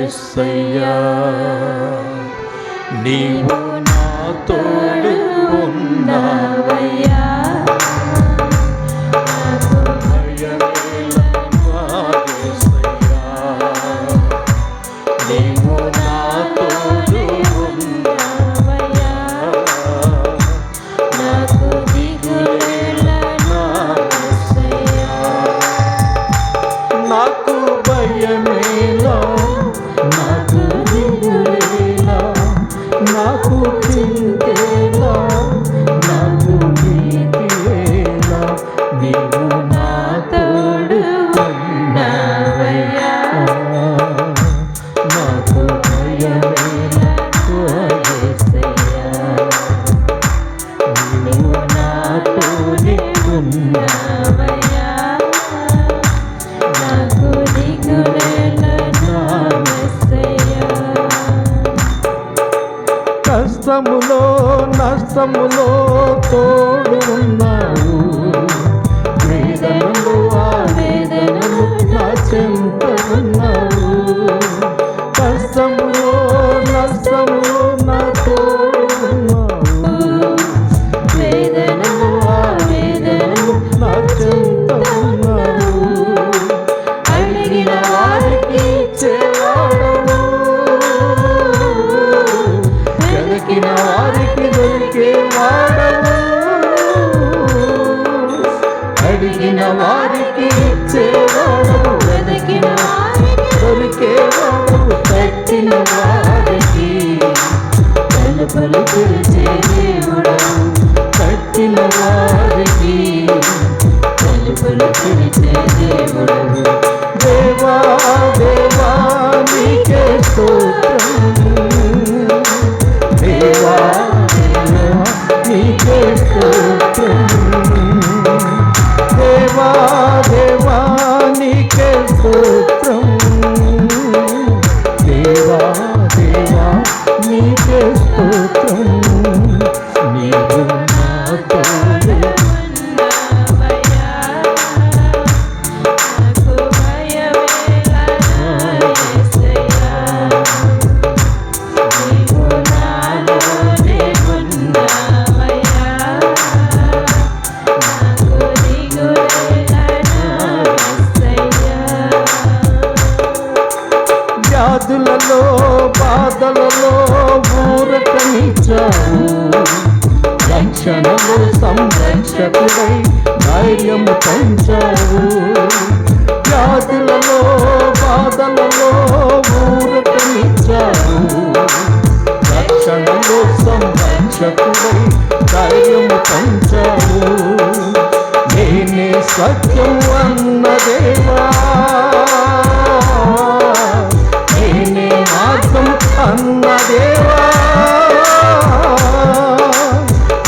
యేసయ్యా నీవు నా తోడు ఉన్నావయ్యా నాకు భయమేలా నా యేసయ్యా నీవు నా తోడు ఉన్నావయ్యా నాకు దిగులేలా నా యేసయ్యా నాకు భయమేలా నాకు దిగులేలా నాకు చింతేలా నాకు భీతియేలా నీవు నా తోడు ఉన్నావయ్యా నాకు భయమేలా యేసయ్యా నీవు నా తోడు ఉన్నావయ్యా నాకు దిగులేలా నా యేసయ్యా కష్టములో నష్టములో తోడు ఉన్నావు వేదనలు ఆవేదనలు నా చెంత ఉన్నావు కష్టములో నష్టములో నా తోడు ఉన్నావు వేదనలు ఆవేదనలు నా చెంత ఉన్నావు అడిగిన వారికి ఇచ్చేవాడవు వెతికిన వారికి దొరికేవాడవు అడిగిన వారికి ఇచ్చేవాడవు వెతికిన వారికి దొరికేవాడవు తట్టిన వారికి తలుపులు తెరిచే దేవుడవు తట్టిన వారికి తలుపులు తెరిచే దేవుడవు దేవా దేవా నీకే స్తోత్రం దేవా దేవా నీకే స్తోత్రం దేవా దేవా నీకే స్తోత్రం దేవా దేవా నీకే స్తోత్రం నీవు నా తోడు ఉన్నావయ్యా నాకు భయమేలా నా యేసయ్యా నీవు నాలోనే ఉన్నావయ్యా నాకు దిగులేలా నా యేసయ్యా వ్యాధులలో బాధలలో ఊరటనిచ్చావు రక్షణలో సంరక్షకుడై ధైర్యము పెంచావు వ్యాధులలో బాధలలో ఊరటనిచ్చావు రక్షణలో సంరక్షకుడై ధైర్యము పెంచావు నేనే సత్యం అన్న దేవా నేనే మార్గం అన్న దేవా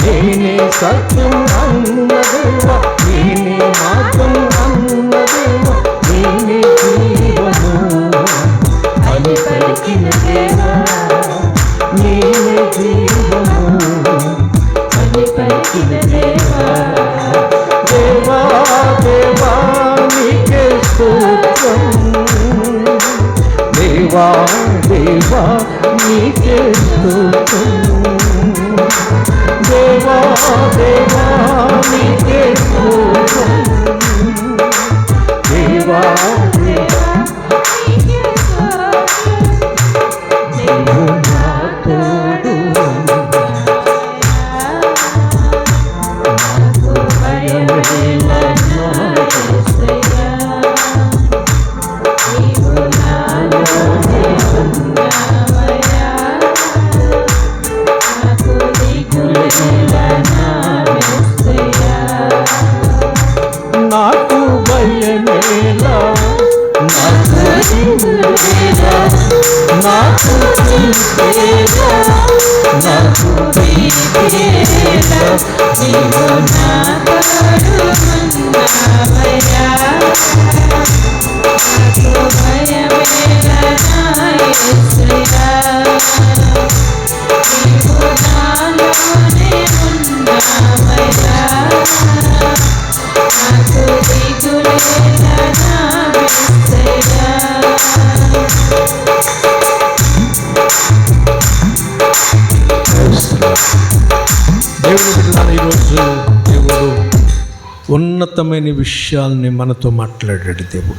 నేనే సత్యం అన్న దేవా నేనే మార్గం అన్న దేవా నేనే జీవము అని పలికిన దేవా నేనే జీవము అని పలికిన దేవా దేవా దేవా నీకే స్తోత్రం దేవా దేవా నీకే స్తోత్రం దేవా దేవా నీకే స్తోత్రం దేవా దేవా నీకే స్తోత్రం నీవు నా తోడు నాకు భయమేలా నా యేసయ్యా నీవు నాలోనే ఉన్నావయ్యా నాకు దిగులేలా నా యేసయ్యా నాకు భయమేలా నాకు దిగులేలా నాకు చింతేలా నాకు భీతియేలా నీవు నా తోడు ఉన్నావయ్యా నాకు భయమేలా నా యేసయ్యా నీవు నాలోనే ఉన్నావయ్యా నాకు దిగులేలా నా యేసయ్యా దేవుని బిడ్డలారా, ఈరోజు దేవుడు ఉన్నతమైన విషయాల్ని మనతో మాట్లాడాడు. దేవుడు